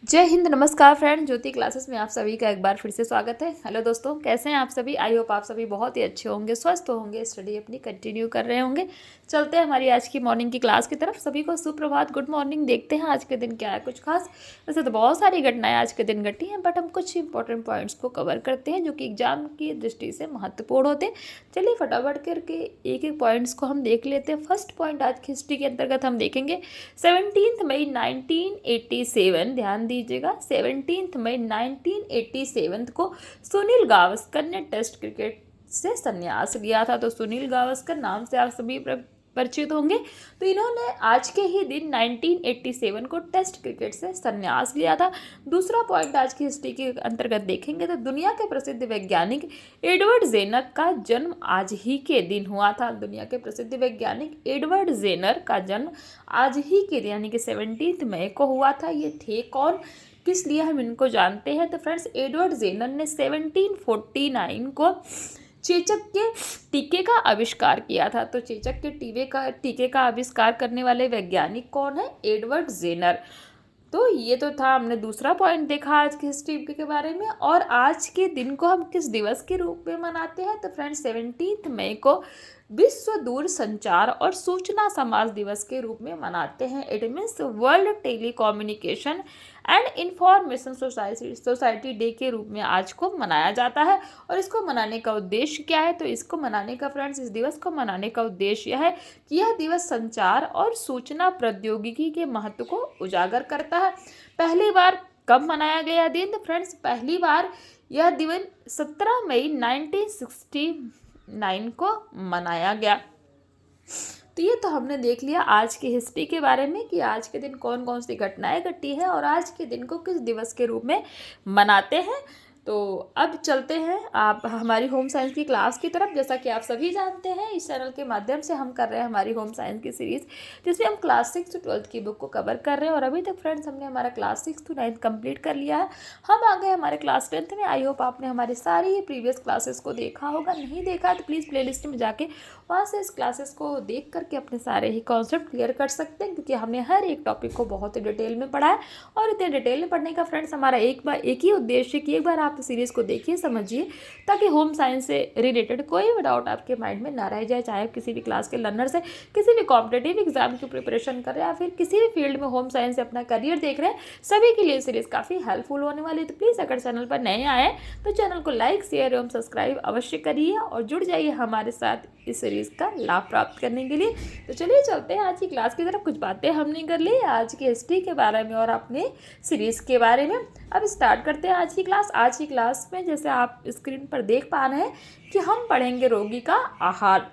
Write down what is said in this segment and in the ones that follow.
जय हिंद, नमस्कार फ्रेंड। ज्योति क्लासेस में आप सभी का एक बार फिर से स्वागत है। हेलो दोस्तों, कैसे हैं आप सभी? आई होप आप सभी बहुत ही अच्छे होंगे, स्वस्थ होंगे, स्टडी अपनी कंटिन्यू कर रहे होंगे। चलते हैं हमारी आज की मॉर्निंग की क्लास की तरफ। सभी को सुप्रभात, गुड मॉर्निंग। देखते हैं आज के दिन क्या है कुछ खास। वैसे तो बहुत सारी घटनाएं आज के दिन घटी हैं, बट हम कुछ इंपॉर्टेंट पॉइंट्स को कवर करते हैं जो कि एग्जाम की दृष्टि से महत्वपूर्ण होते हैं। चलिए फटाफट करके एक एक पॉइंट्स को हम देख लेते हैं। फर्स्ट पॉइंट आज की हिस्ट्री के अंतर्गत हम देखेंगे 17 मई 1987। ध्यान दीजिएगा, 17 मई 1987 को सुनील गावस्कर ने टेस्ट क्रिकेट से संन्यास लिया था। तो सुनील गावस्कर नाम से आप सभी परिचित होंगे। तो इन्होंने आज के ही दिन 1987 को टेस्ट क्रिकेट से संन्यास लिया था। दूसरा पॉइंट आज की हिस्ट्री के अंतर्गत देखेंगे तो दुनिया के प्रसिद्ध वैज्ञानिक एडवर्ड जेनर का जन्म आज ही के दिन हुआ था। दुनिया के प्रसिद्ध वैज्ञानिक एडवर्ड जेनर का जन्म आज ही के दिन यानी कि 17 मई को हुआ था। ये थे कौन, किस लिए हम इनको जानते हैं? तो फ्रेंड्स, एडवर्ड जेनर ने 1749 को चेचक के टीके का आविष्कार किया था। तो चेचक के टीके का आविष्कार करने वाले वैज्ञानिक कौन है? Edward Jenner. तो ये तो था, हमने दूसरा पॉइंट देखा आज की हिस्ट्री के बारे में। और आज के दिन को हम किस दिवस के रूप में मनाते हैं? तो फ्रेंड्स, 17 मई को विश्व दूर संचार और सूचना समाज दिवस के रूप में मनाते हैं। It means world telecommunication and information society day के रूप में आज को मनाया जाता है। और इसको मनाने का उद्देश्य क्या है? तो इसको मनाने का फ्रेंड्स, इस दिवस को मनाने का उद्देश्य यह है कि यह दिवस संचार और सूचना प्रौद्योगिकी के महत्व को उजागर करता है। पहली बार कब मनाया गया दिन? फ्रेंड्स, पहली बार यह दिवस 17 मई 1969 को मनाया गया। तो ये तो हमने देख लिया आज की हिस्ट्री के बारे में कि आज के दिन कौन कौन सी घटनाएं घटी है और आज के दिन को किस दिवस के रूप में मनाते हैं। तो अब चलते हैं आप हमारी होम साइंस की क्लास की तरफ। जैसा कि आप सभी जानते हैं, इस चैनल के माध्यम से हम कर रहे हैं हमारी होम साइंस की सीरीज़, जिसमें हम क्लास 6 to 12 की बुक को कवर कर रहे हैं। और अभी तक फ्रेंड्स हमने हमारा क्लास 6 to 9 कंप्लीट कर लिया है। हम आ गए हमारे क्लास 10th में। आई होप आपने हमारी सारी प्रीवियस क्लासेस को देखा होगा। नहीं देखा तो प्लीज़ प्लेलिस्ट में जाके वहाँ से इस क्लासेस को देख करके अपने सारे ही कॉन्सेप्ट क्लियर कर सकते हैं, क्योंकि हमने हर एक टॉपिक को बहुत ही डिटेल में पढ़ा है। और इतने डिटेल में पढ़ने का फ्रेंड्स हमारा एक ही उद्देश्य कि एक बार आप सीरीज़ को देखिए, समझिए, ताकि होम साइंस से रिलेटेड कोई भी डाउट आपके माइंड में ना रह जाए। चाहे आप किसी भी क्लास के लर्नर से किसी भी कॉम्पिटेटिव एग्जाम की प्रिपरेशन कर रहे हैं या फिर किसी भी फील्ड में होम साइंस से अपना करियर देख रहे हैं, सभी के लिए सीरीज़ काफ़ी हेल्पफुल होने वाली है। तो प्लीज़ अगर चैनल पर नए आए तो चैनल को लाइक, शेयर एवं सब्सक्राइब अवश्य करिए और जुड़ जाइए हमारे साथ इस सीरीज़ का लाभ प्राप्त करने के लिए। तो चलिए चलते हैं आज की क्लास की तरफ। कुछ बातें हमने कर ली आज की हिस्ट्री के बारे में और अपने सीरीज़ के बारे में। अब स्टार्ट करते हैं आज की क्लास। आज की क्लास में जैसे आप स्क्रीन पर देख पा रहे हैं कि हम पढ़ेंगे रोगी का आहार,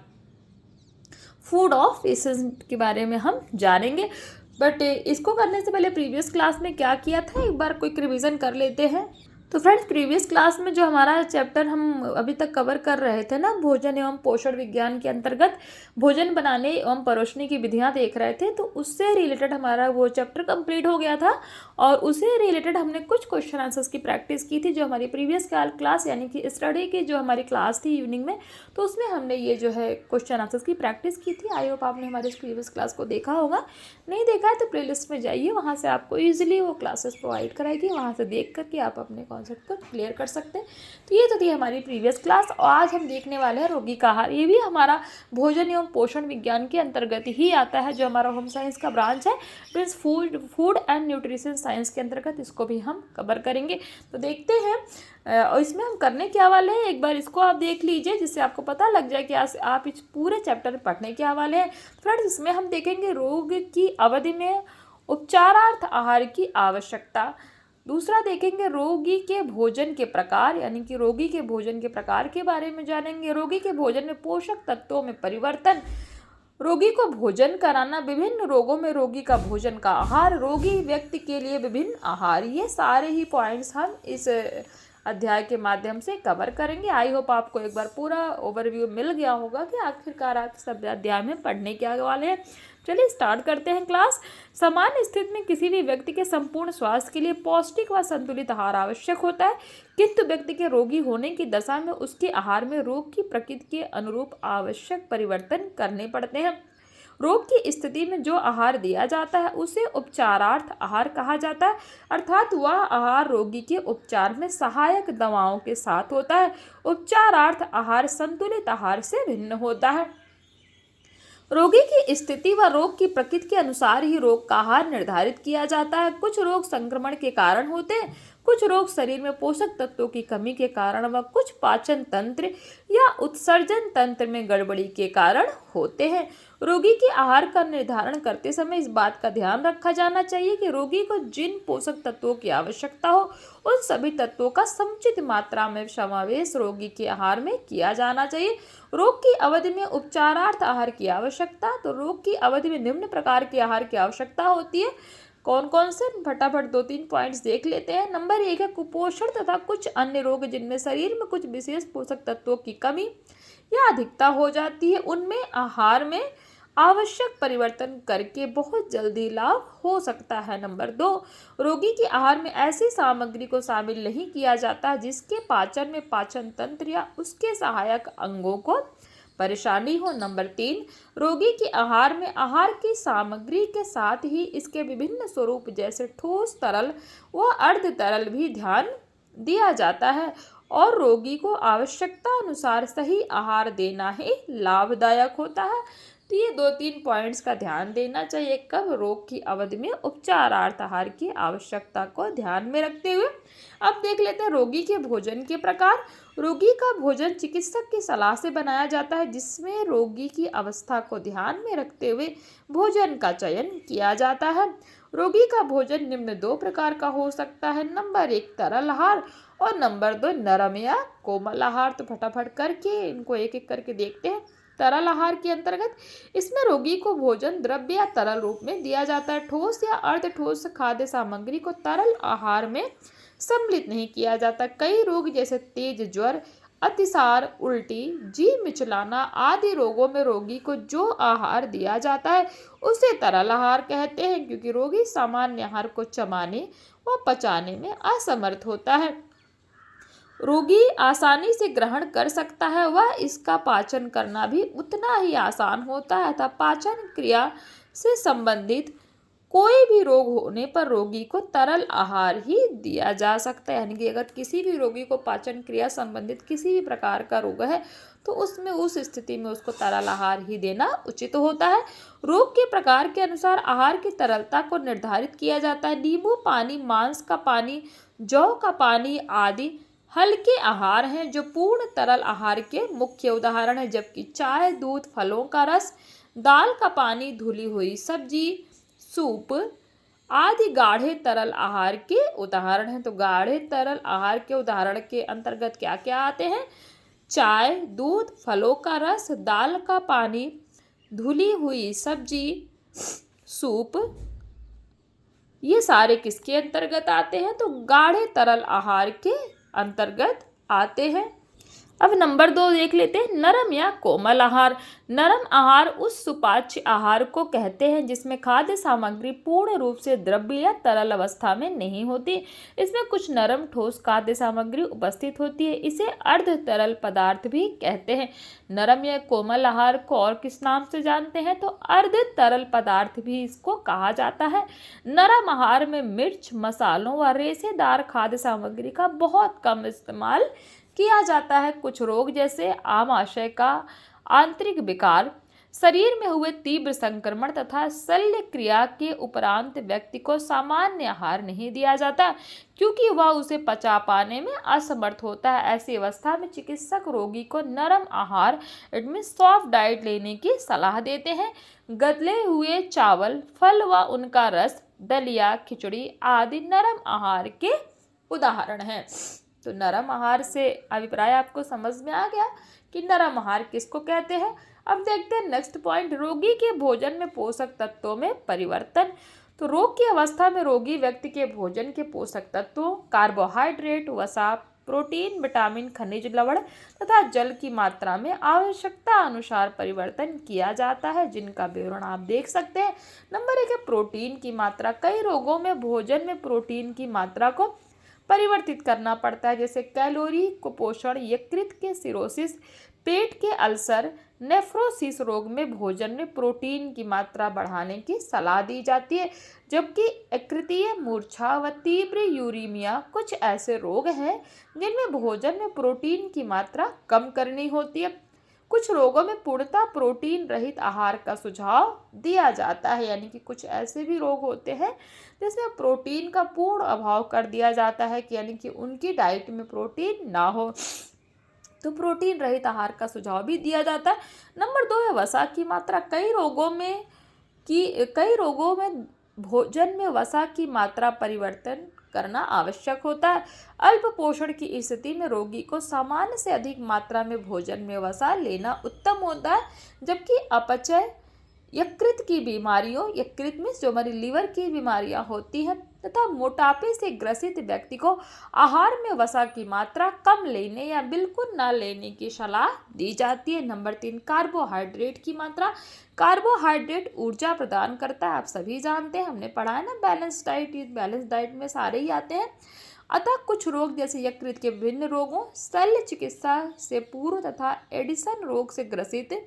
फूड ऑफ पेशेंट के बारे में हम जानेंगे। बट इसको करने से पहले प्रीवियस क्लास में क्या किया था एक बार क्विक रिवीजन कर लेते हैं। तो फ्रेंड्स, प्रीवियस क्लास में जो हमारा चैप्टर हम अभी तक कवर कर रहे थे ना, भोजन एवं पोषण विज्ञान के अंतर्गत भोजन बनाने एवं परोसने की विधियां देख रहे थे, तो उससे रिलेटेड हमारा वो चैप्टर कंप्लीट हो गया था। और उससे रिलेटेड हमने कुछ क्वेश्चन आंसर्स की प्रैक्टिस की थी जो हमारी प्रीवियस क्लास यानी कि स्टडी की जो हमारी क्लास थी इवनिंग में, तो उसमें हमने ये जो है क्वेश्चन आंसर्स की प्रैक्टिस की थी। आई होप आपने हमारे प्रीवियस क्लास को देखा होगा। नहीं देखा है तो प्लेलिस्ट में जाइए, वहाँ से आपको ईजिली वो क्लासेस प्रोवाइड कराएगी, वहाँ से देख करके आप अपने कॉन्सेप्ट को क्लियर कर सकते हैं। तो ये तो थी हमारी प्रीवियस क्लास। और आज हम देखने वाले हैं रोगी का आहार। ये भी हमारा भोजन एवं पोषण विज्ञान के अंतर्गत ही आता है, जो हमारा होम साइंस का ब्रांच है। Means food and nutrition science के अंतर्गत इसको भी हम कवर करेंगे। तो देखते हैं और इसमें हम करने क्या वाले हैं, एक बार इसको आप देख लीजिए, जिससे आपको पता लग जाए कि आप इस पूरे चैप्टर में पढ़ने क्या वाले हैं। फ्रेंड्स, इसमें हम देखेंगे रोग की अवधि में उपचारार्थ आहार की आवश्यकता। दूसरा देखेंगे रोगी के भोजन के प्रकार, यानी कि रोगी के भोजन के प्रकार के बारे में जानेंगे। रोगी के भोजन में पोषक तत्वों में परिवर्तन, रोगी को भोजन कराना, विभिन्न रोगों में रोगी का भोजन का आहार, रोगी व्यक्ति के लिए विभिन्न आहार, ये सारे ही पॉइंट्स हम इस अध्याय के माध्यम से कवर करेंगे। आई होप आपको एक बार पूरा ओवरव्यू मिल गया होगा कि आखिरकार आप सब अध्याय में पढ़ने क्या वाले हैं। चलिए स्टार्ट करते हैं क्लास। सामान्य स्थिति में किसी भी व्यक्ति के संपूर्ण स्वास्थ्य के लिए पौष्टिक व संतुलित आहार आवश्यक होता है, किंतु व्यक्ति के रोगी होने की दशा में उसके आहार में रोग की प्रकृति के अनुरूप आवश्यक परिवर्तन करने पड़ते हैं। रोग की स्थिति में जो आहार दिया जाता है उसे उपचारार्थ आहार कहा जाता है, अर्थात वह आहार रोगी के उपचार में सहायक दवाओं के साथ होता है। उपचारार्थ आहार संतुलित आहार से भिन्न होता है। रोगी की स्थिति व रोग की प्रकृति के अनुसार ही रोग का आहार निर्धारित किया जाता है। कुछ रोग संक्रमण के कारण होते हैं, कुछ रोग शरीर में पोषक तत्वों की कमी के कारण व कुछ पाचन तंत्र या उत्सर्जन तंत्र में गड़बड़ी के कारण होते हैं। रोगी के आहार का निर्धारण करते समय इस बात का ध्यान रखा जाना चाहिए कि रोगी को जिन पोषक तत्वों की आवश्यकता हो उन सभी तत्वों का समुचित मात्रा में समावेश रोगी के आहार में किया जाना चाहिए। रोग की अवधि में उपचारार्थ आहार की आवश्यकता, तो रोग की अवधि में निम्न प्रकार के आहार की आवश्यकता होती है। कौन कौन से, फटाफट 2-3 पॉइंट्स देख लेते हैं। नंबर 1 है कुपोषण तथा कुछ अन्य रोग जिनमें शरीर में कुछ विशेष पोषक तत्वों की कमी या अधिकता हो जाती है, उनमें आहार में आवश्यक परिवर्तन करके बहुत जल्दी लाभ हो सकता है। नंबर 2, रोगी के आहार में ऐसी सामग्री को शामिल नहीं किया जाता जिसके पाचन में पाचन तंत्र या उसके सहायक अंगों को परेशानी हो। नंबर 3, रोगी के आहार में आहार की सामग्री के साथ ही इसके विभिन्न स्वरूप जैसे ठोस, तरल व अर्ध तरल भी ध्यान दिया जाता है और रोगी को आवश्यकता अनुसार सही आहार देना ही लाभदायक होता है। तो ये 2-3 पॉइंट्स का ध्यान देना चाहिए कब रोग की अवधि में उपचारार्थ आहार की आवश्यकता को ध्यान में रखते हुए। अब देख लेते हैं रोगी के भोजन के प्रकार। रोगी का भोजन चिकित्सक की सलाह से बनाया जाता है जिसमें रोगी की अवस्था को ध्यान में रखते हुए भोजन का चयन किया जाता है। रोगी का भोजन निम्न 2 प्रकार का हो सकता है। नंबर 1 तरल आहार और नंबर 2 नरम या कोमल आहार। तो फटाफट करके इनको एक एक करके देखते हैं। तरल आहार के अंतर्गत इसमें रोगी को भोजन द्रव्य या तरल रूप में दिया जाता है। ठोस या अर्ध ठोस खाद्य सामग्री को तरल आहार में सम्मिलित नहीं किया जाता। कई रोग जैसे तेज ज्वर, अतिसार, उल्टी, जी मिचलाना आदि रोगों में रोगी को जो आहार दिया जाता है उसे तरल आहार कहते हैं, क्योंकि रोगी सामान्य आहार को चबाने व पचाने में असमर्थ होता है। रोगी आसानी से ग्रहण कर सकता है वह इसका पाचन करना भी उतना ही आसान होता है तथा पाचन क्रिया से संबंधित कोई भी रोग होने पर रोगी को तरल आहार ही दिया जा सकता है। यानी कि अगर किसी भी रोगी को पाचन क्रिया संबंधित किसी भी प्रकार का रोग है तो उसमें उस स्थिति में उसको तरल आहार ही देना उचित होता है। रोग के प्रकार के अनुसार आहार की तरलता को निर्धारित किया जाता है। नींबू पानी, मांस का पानी, जौ का पानी आदि हल्के आहार हैं जो पूर्ण तरल आहार के मुख्य उदाहरण हैं, जबकि चाय, दूध, फलों का रस, दाल का पानी, धुली हुई सब्जी, सूप आदि गाढ़े तरल आहार के उदाहरण हैं। तो गाढ़े तरल आहार के उदाहरण के अंतर्गत क्या क्या आते हैं? चाय, दूध, फलों का रस, दाल का पानी, धुली हुई सब्जी, सूप, ये सारे किसके अंतर्गत आते हैं? तो गाढ़े तरल आहार के अंतर्गत आते हैं। अब नंबर 2 देख लेते हैं, नरम या कोमल आहार। नरम आहार उस सुपाच्य आहार को कहते हैं जिसमें खाद्य सामग्री पूर्ण रूप से द्रव्य या तरल अवस्था में नहीं होती। इसमें कुछ नरम ठोस खाद्य सामग्री उपस्थित होती है। इसे अर्ध तरल पदार्थ भी कहते हैं। नरम या कोमल आहार को और किस नाम से जानते हैं? तो अर्ध तरल पदार्थ भी इसको कहा जाता है। नरम आहार में मिर्च, मसालों व रेशेदार खाद्य सामग्री का बहुत कम इस्तेमाल किया जाता है। कुछ रोग जैसे आमाशय का आंतरिक विकार, शरीर में हुए तीव्र संक्रमण तथा शल्य क्रिया के उपरांत व्यक्ति को सामान्य आहार नहीं दिया जाता क्योंकि वह उसे पचा पाने में असमर्थ होता है। ऐसी अवस्था में चिकित्सक रोगी को नरम आहार इनमें सॉफ्ट डाइट लेने की सलाह देते हैं। गले हुए चावल, फल व उनका रस, दलिया, खिचड़ी आदि नरम आहार के उदाहरण हैं। तो नरम आहार से अभिप्राय आपको समझ में आ गया कि नरम आहार किसको कहते हैं। अब देखते हैं नेक्स्ट पॉइंट, रोगी के भोजन में पोषक तत्वों में परिवर्तन। तो रोग की अवस्था में रोगी व्यक्ति के भोजन के पोषक तत्वों, कार्बोहाइड्रेट, वसा, प्रोटीन, विटामिन, खनिज लवण तथा जल की मात्रा में आवश्यकता अनुसार परिवर्तन किया जाता है, जिनका विवरण आप देख सकते हैं। नंबर 1 है प्रोटीन की मात्रा। कई रोगों में भोजन में प्रोटीन की मात्रा को परिवर्तित करना पड़ता है, जैसे कैलोरी कुपोषण, यकृत के सिरोसिस, पेट के अल्सर, नेफ्रोसिस रोग में भोजन में प्रोटीन की मात्रा बढ़ाने की सलाह दी जाती है, जबकि यकृतीय मूर्छा व तीव्र यूरीमिया कुछ ऐसे रोग हैं जिनमें भोजन में प्रोटीन की मात्रा कम करनी होती है। कुछ रोगों में पूर्णतः प्रोटीन रहित आहार का सुझाव दिया जाता है, यानी कि कुछ ऐसे भी रोग होते हैं जिसमें प्रोटीन का पूर्ण अभाव कर दिया जाता है, कि यानी कि उनकी डाइट में प्रोटीन ना हो, तो प्रोटीन रहित आहार का सुझाव भी दिया जाता है। नंबर 2 है वसा की मात्रा। कई रोगों में भोजन में वसा की मात्रा परिवर्तन करना आवश्यक होता है। अल्प पोषण की स्थिति में रोगी को सामान्य से अधिक मात्रा में भोजन में वसा लेना उत्तम होता है, जबकि अपचय, यकृत में जो हमारी लीवर की बीमारियां होती हैं तथा मोटापे से ग्रसित व्यक्ति को आहार में वसा की मात्रा कम लेने या बिल्कुल न लेने की सलाह दी जाती है। नंबर 3 कार्बोहाइड्रेट की मात्रा। कार्बोहाइड्रेट ऊर्जा प्रदान करता है, आप सभी जानते हैं, हमने पढ़ा है ना बैलेंस डाइट। बैलेंस डाइट में सारे ही आते हैं। अतः कुछ रोग जैसे यकृत के विभिन्न रोगों, शल्य चिकित्सा से पूर्व तथा एडिसन रोग से ग्रसित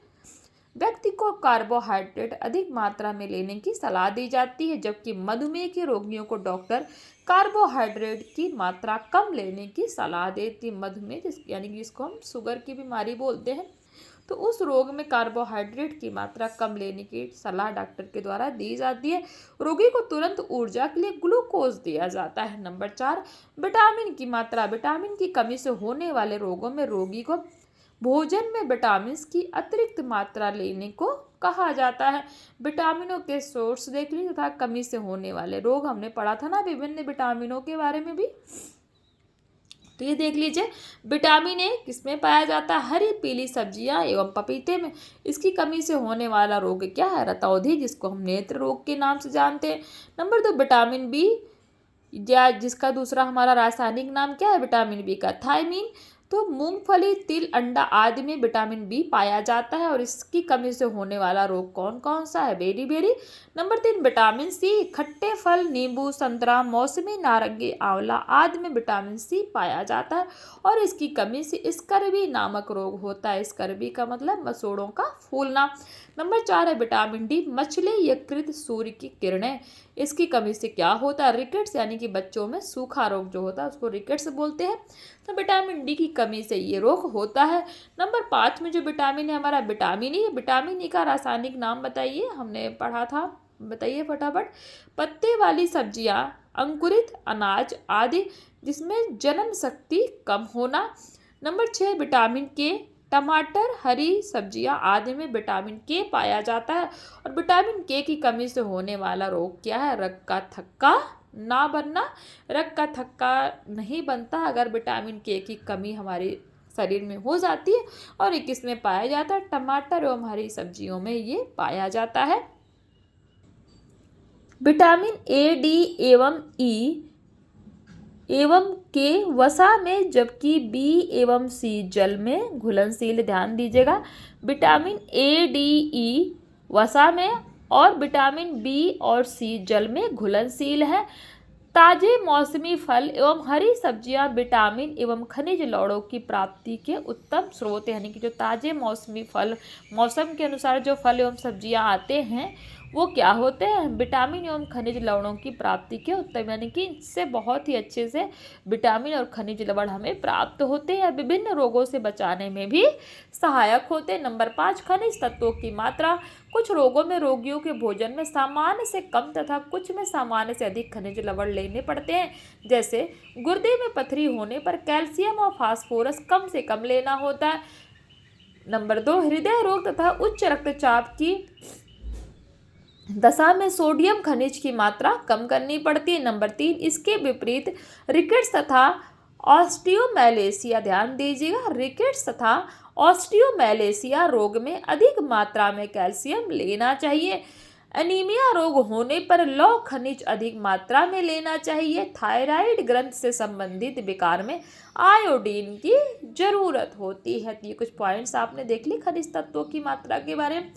व्यक्ति को कार्बोहाइड्रेट अधिक मात्रा में लेने की सलाह दी जाती है, जबकि मधुमेह के रोगियों को डॉक्टर कार्बोहाइड्रेट की मात्रा कम लेने की सलाह देती है। मधुमेह यानी कि जिसको हम शुगर की बीमारी बोलते हैं, तो उस रोग में कार्बोहाइड्रेट की मात्रा कम लेने की सलाह डॉक्टर के द्वारा दी जाती है। रोगी को तुरंत ऊर्जा के लिए ग्लूकोज दिया जाता है। नंबर 4 विटामिन की मात्रा। विटामिन की कमी से होने वाले रोगों में रोगी को भोजन में विटामिन की अतिरिक्त मात्रा लेने को कहा जाता है। विटामिनों के सोर्स देख लीजिए तथा कमी से होने वाले रोग, हमने पढ़ा था ना विभिन्न विटामिनों के बारे में भी। तो ये देख लीजिए, विटामिन ए किसमें पाया जाता है? हरी पीली सब्जियां एवं पपीते में। इसकी कमी से होने वाला रोग क्या है? रतौंधी, जिसको हम नेत्र रोग के नाम से जानते हैं। नंबर 2 विटामिन बी, या जिसका दूसरा हमारा रासायनिक नाम क्या है विटामिन बी का? थायमीन। तो मूंगफली, तिल, अंडा आदि में विटामिन बी पाया जाता है, और इसकी कमी से होने वाला रोग कौन कौन सा है? बेरी। Number 3 vitamin C. खट्टे फल, नींबू, संतरा, मौसमी नारंगी, आंवला आदि में विटामिन सी पाया जाता है, और इसकी कमी से स्कर्वी नामक रोग होता है। स्कर्वी का मतलब मसूड़ों का फूलना। नंबर 4 है विटामिन डी। मछली, यकृत, सूर्य की किरणें, इसकी कमी से क्या होता है? रिकेट्स, यानी कि बच्चों में सूखा रोग जो होता है उसको रिकेट्स बोलते हैं। तो विटामिन डी की कमी से ये रोग होता है। नंबर 5 में जो विटामिन है हमारा विटामिन ई। विटामिन ई का रासायनिक नाम बताइए, हमने पढ़ा था, बताइए फटाफट। पत्ते वाली सब्जियां, अंकुरित अनाज आदि जिसमें जनन शक्ति कम होना। नंबर 6 विटामिन के। टमाटर, हरी सब्जियां आदि में विटामिन के पाया जाता है, और विटामिन के की कमी से होने वाला रोग क्या है? रक्त का थक्का ना बनना। रक्त का थक्का नहीं बनता अगर विटामिन के की कमी हमारे शरीर में हो जाती है, और ये किसमें पाया जाता है? टमाटर एवं हरी सब्जियों में ये पाया जाता है। विटामिन ए, डी एवं ई एवं के वसा में, जबकि बी एवं सी जल में घुलनशील। ध्यान दीजिएगा, विटामिन ए, डी, ई वसा में, और विटामिन बी और सी जल में घुलनशील है। ताजे मौसमी फल एवं हरी सब्जियां विटामिन एवं खनिज लवणों की प्राप्ति के उत्तम स्रोत, यानी कि जो ताजे मौसमी फल, मौसम के अनुसार जो फल एवं सब्जियां आते हैं वो क्या होते हैं? विटामिन एवं खनिज लवणों की प्राप्ति के उत्तम, यानी कि इससे बहुत ही अच्छे से विटामिन और खनिज लवण हमें प्राप्त होते हैं, विभिन्न रोगों से बचाने में भी सहायक होते हैं। नंबर 5 खनिज तत्वों की मात्रा। कुछ रोगों में रोगियों के भोजन में सामान्य से कम तथा कुछ में सामान्य से अधिक खनिज लवण लेने पड़ते हैं। जैसे गुर्दे में पथरी होने पर कैल्शियम और फास्फोरस कम से कम लेना होता है। नंबर 2 हृदय रोग तथा उच्च रक्तचाप की दशा में सोडियम खनिज की मात्रा कम करनी पड़ती है। नंबर 3 इसके विपरीत रिकेट्स तथा ऑस्टियोमैलेशिया, ध्यान दीजिएगा, रिकेट्स तथा ऑस्टियोमैलेशिया रोग में अधिक मात्रा में कैल्शियम लेना चाहिए। एनीमिया रोग होने पर लौह खनिज अधिक मात्रा में लेना चाहिए। थायराइड ग्रंथ से संबंधित विकार में आयोडीन की जरूरत होती है। तो ये कुछ पॉइंट्स आपने देख ली खनिज तत्वों की मात्रा के बारे में।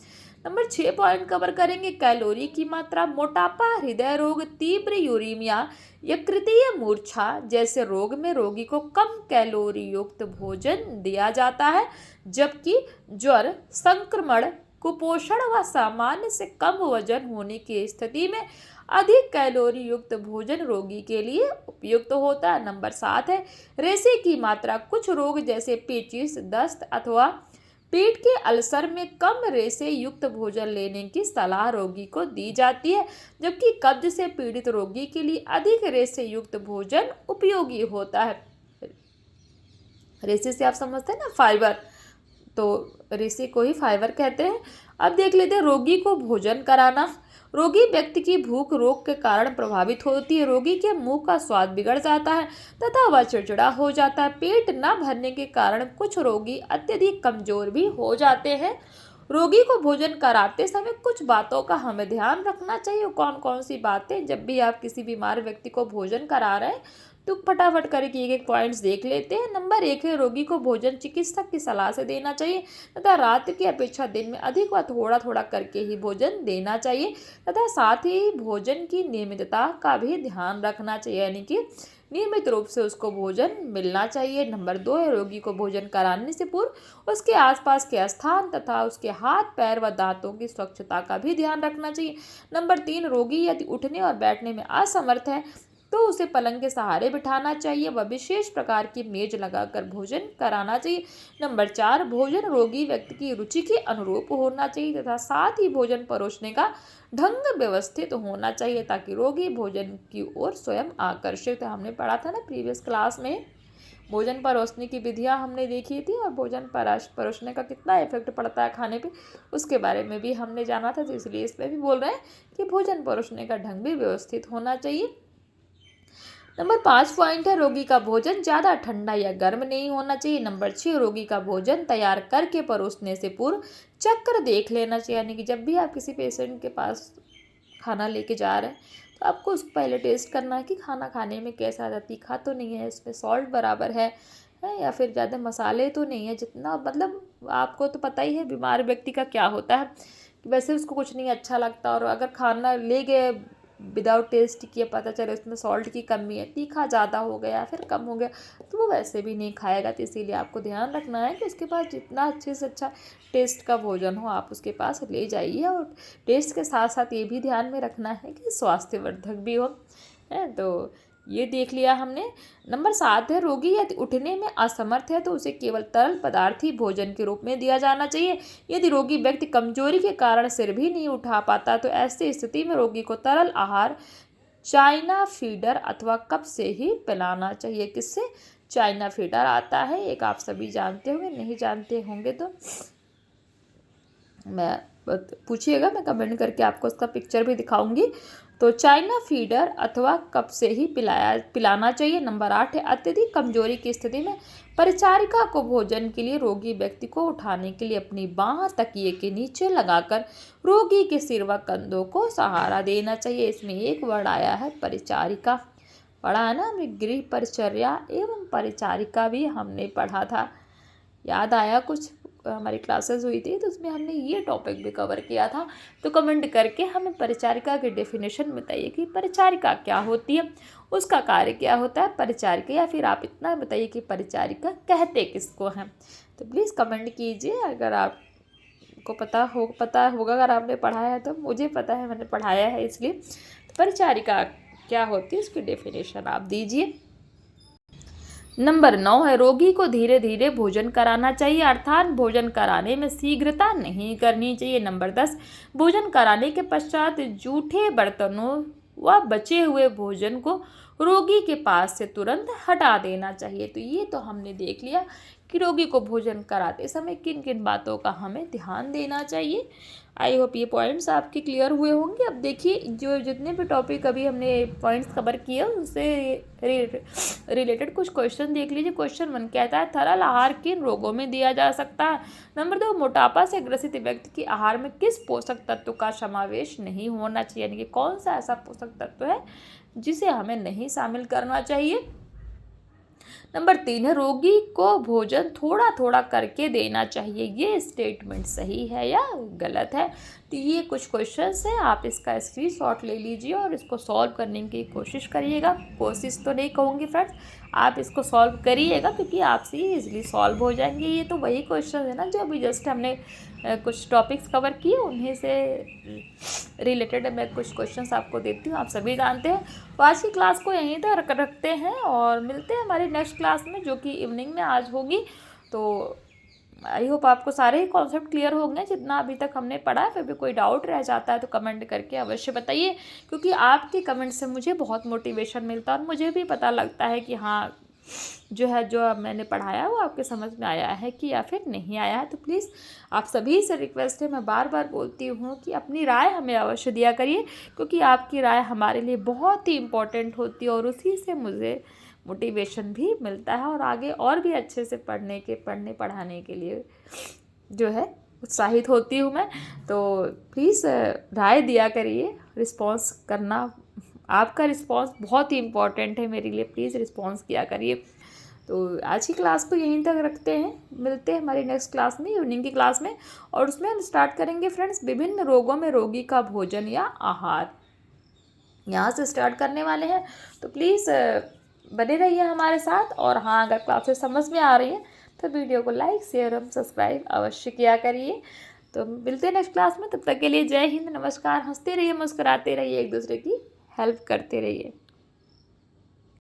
नंबर 6 पॉइंट कवर करेंगे कैलोरी की मात्रा। मोटापा, हृदय रोग, तीव्र यूरेमिया, यकृतीय मूर्छा जैसे रोग में रोगी को कम कैलोरी युक्त भोजन दिया जाता है, जबकि ज्वर, संक्रमण, कुपोषण व सामान्य से कम वजन होने की स्थिति में अधिक कैलोरी युक्त भोजन रोगी के लिए उपयुक्त होता है। नंबर 7 है रेसे की मात्रा। कुछ रोग जैसे पेचिश, दस्त अथवा पेट के अल्सर में कम रेसे युक्त भोजन लेने की सलाह रोगी को दी जाती है, जबकि कब्ज से पीड़ित रोगी के लिए अधिक रेसे युक्त भोजन उपयोगी होता है। रेसे से आप समझते हैं ना, फाइबर, तो रेसे को ही फाइबर कहते हैं। अब देख लेते हैं रोगी को भोजन कराना। रोगी व्यक्ति की भूख रोग के कारण प्रभावित होती है। रोगी के मुंह का स्वाद बिगड़ जाता है तथा वह चिड़चिड़ा हो जाता है। पेट न भरने के कारण कुछ रोगी अत्यधिक कमजोर भी हो जाते हैं। रोगी को भोजन कराते समय कुछ बातों का हमें ध्यान रखना चाहिए। कौन कौन सी बातें? जब भी आप किसी बीमार व्यक्ति को भोजन करा रहे हैं तो फटाफट करके एक पॉइंट्स देख लेते हैं। नंबर 1 है रोगी को भोजन चिकित्सक की सलाह से देना चाहिए तथा रात की अपेक्षा दिन में अधिक व थोड़ा थोड़ा करके ही भोजन देना चाहिए तथा साथ ही भोजन की नियमितता का भी ध्यान रखना चाहिए, यानी कि नियमित रूप से उसको भोजन मिलना चाहिए। नंबर 2 है रोगी को भोजन कराने से पूर्व उसके आसपास के स्थान तथा उसके हाथ, पैर व दांतों की स्वच्छता का भी ध्यान रखना चाहिए। नंबर 3 रोगी यदि उठने और बैठने में असमर्थ है तो उसे पलंग के सहारे बिठाना चाहिए व विशेष प्रकार की मेज लगाकर भोजन कराना चाहिए। नंबर 4 भोजन रोगी व्यक्ति की रुचि के अनुरूप होना चाहिए तथा साथ ही भोजन परोसने का ढंग व्यवस्थित होना चाहिए ताकि रोगी भोजन की ओर स्वयं आकर्षित। हमने पढ़ा था ना प्रीवियस क्लास में, भोजन परोसने की विधियां हमने देखी थी और भोजन परोसने का कितना इफेक्ट पड़ता है खाने पे, उसके बारे में भी हमने जाना था। तो इसलिए इसमें भी बोल रहे हैं कि भोजन परोसने का ढंग भी व्यवस्थित होना चाहिए। नंबर 5 पॉइंट है रोगी का भोजन ज़्यादा ठंडा या गर्म नहीं होना चाहिए। नंबर 6 रोगी का भोजन तैयार करके परोसने से पूर्व चक्कर देख लेना चाहिए, यानी कि जब भी आप किसी पेशेंट के पास खाना लेके जा रहे हैं तो आपको उसको पहले टेस्ट करना है कि खाना खाने में कैसा है, तीखा तो नहीं है, इसमें सॉल्ट बराबर है या फिर ज़्यादा मसाले तो नहीं है। जितना मतलब आपको तो पता ही है बीमार व्यक्ति का क्या होता है, वैसे उसको कुछ नहीं अच्छा लगता और अगर खाना ले गए विदाउट टेस्ट किए पता चले उसमें सॉल्ट की कमी है, तीखा ज़्यादा हो गया फिर कम हो गया, तो वो वैसे भी नहीं खाएगा। तो इसीलिए आपको ध्यान रखना है कि उसके पास जितना अच्छे से अच्छा टेस्ट का भोजन हो आप उसके पास ले जाइए और टेस्ट के साथ साथ ये भी ध्यान में रखना है कि स्वास्थ्यवर्धक भी हो। है तो ये देख लिया हमने। नंबर 7 है रोगी यदि उठने में असमर्थ है तो उसे केवल तरल पदार्थ ही भोजन के रूप में दिया जाना चाहिए। यदि रोगी व्यक्ति कमजोरी के कारण सिर भी नहीं उठा पाता तो ऐसी स्थिति में रोगी को तरल आहार चाइना फीडर अथवा कप से ही पिलाना चाहिए। किससे? चाइना फीडर आता है एक, आप सभी जानते होंगे, नहीं जानते होंगे तो मैं पूछिएगा, मैं कमेंट करके आपको उसका पिक्चर भी दिखाऊंगी। तो चाइना फीडर अथवा कप से ही पिलाना चाहिए। नंबर 8 है अत्यधिक कमजोरी की स्थिति में परिचारिका को भोजन के लिए रोगी व्यक्ति को उठाने के लिए अपनी बाह तकिए के नीचे लगाकर रोगी के सिर व कंधों को सहारा देना चाहिए। इसमें एक वर्ड आया है परिचारिका, पढ़ा है ना हमने, गृह परिचर्या एवं परिचारिका भी हमने पढ़ा था, याद आया कुछ? हमारी क्लासेस हुई थी तो उसमें हमने ये टॉपिक भी कवर किया था। तो कमेंट करके हमें परिचारिका की डेफिनेशन बताइए कि परिचारिका क्या होती है, उसका कार्य क्या होता है परिचारिका, या फिर आप इतना बताइए कि परिचारिका कहते किसको हैं। तो प्लीज़ कमेंट कीजिए अगर आपको पता होगा, अगर आपने पढ़ाया है तो मुझे पता है मैंने पढ़ाया है इसलिए। तो परिचारिका क्या होती है उसकी डेफिनेशन आप दीजिए। नंबर 9 है रोगी को धीरे धीरे भोजन कराना चाहिए, अर्थात भोजन कराने में शीघ्रता नहीं करनी चाहिए। नंबर 10 भोजन कराने के पश्चात जूठे बर्तनों व बचे हुए भोजन को रोगी के पास से तुरंत हटा देना चाहिए। तो ये तो हमने देख लिया कि रोगी को भोजन कराते समय किन किन बातों का हमें ध्यान देना चाहिए। आई होप ये पॉइंट्स आपके क्लियर हुए होंगे। अब देखिए जो जितने भी टॉपिक अभी हमने पॉइंट्स कवर किए उससे रिलेटेड कुछ क्वेश्चन देख लीजिए। क्वेश्चन 1 कहता है तरल आहार किन रोगों में दिया जा सकता है। नंबर 2 मोटापा से ग्रसित व्यक्ति के आहार में किस पोषक तत्व का समावेश नहीं होना चाहिए, यानी कि कौन सा ऐसा पोषक तत्व है जिसे हमें नहीं शामिल करना चाहिए। नंबर 3 है रोगी को भोजन थोड़ा थोड़ा करके देना चाहिए। ये स्टेटमेंट सही है या गलत है? तो ये कुछ क्वेश्चंस हैं, आप इसका स्क्रीनशॉट ले लीजिए और इसको सॉल्व करने की कोशिश करिएगा। कोशिश तो नहीं कहूँगी फ्रेंड्स, आप इसको सॉल्व करिएगा क्योंकि आपसे ये इजीली सॉल्व हो जाएंगे। ये तो वही क्वेश्चन है ना जो अभी जस्ट हमने कुछ टॉपिक्स कवर किए, उन्हीं से रिलेटेड मैं कुछ क्वेश्चंस आपको देती हूँ, आप सभी जानते हैं। तो आज की क्लास को यहीं तक रखते हैं और मिलते हैं हमारी नेक्स्ट क्लास में जो कि इवनिंग में आज होगी। तो आई होप आपको सारे ही कॉन्सेप्ट क्लियर हो गए जितना अभी तक हमने पढ़ा है। फिर भी कोई डाउट रह जाता है तो कमेंट करके अवश्य बताइए, क्योंकि आपके कमेंट से मुझे बहुत मोटिवेशन मिलता है और मुझे भी पता लगता है कि हाँ जो है जो मैंने पढ़ाया वो आपके समझ में आया है कि या फिर नहीं आया है। तो प्लीज़ आप सभी से रिक्वेस्ट है, मैं बार बार बोलती हूँ कि अपनी राय हमें अवश्य दिया करिए, क्योंकि आपकी राय हमारे लिए बहुत ही इम्पोर्टेंट होती है और उसी से मुझे मोटिवेशन भी मिलता है और आगे और भी अच्छे से पढ़ने पढ़ाने के लिए जो है उत्साहित होती हूँ मैं। तो प्लीज़ राय दिया करिए, रिस्पॉन्स करना, आपका रिस्पॉन्स बहुत ही इम्पॉर्टेंट है मेरे लिए, प्लीज़ रिस्पॉन्स किया करिए। तो आज की क्लास को यहीं तक रखते हैं, मिलते हैं हमारी नेक्स्ट क्लास में, इवनिंग की क्लास में, और उसमें हम स्टार्ट करेंगे फ्रेंड्स विभिन्न रोगों में रोगी का भोजन या आहार, यहाँ से स्टार्ट करने वाले हैं। तो प्लीज़ बने रहिए हमारे साथ, और हाँ अगर क्लासेस समझ में आ रही है तो वीडियो को लाइक शेयर और सब्सक्राइब अवश्य किया करिए। तो मिलते हैं नेक्स्ट क्लास में, तब तक के लिए जय हिंद, नमस्कार। हंसते रहिए, मुस्कुराते रहिए, एक दूसरे की हेल्प करते रहिए।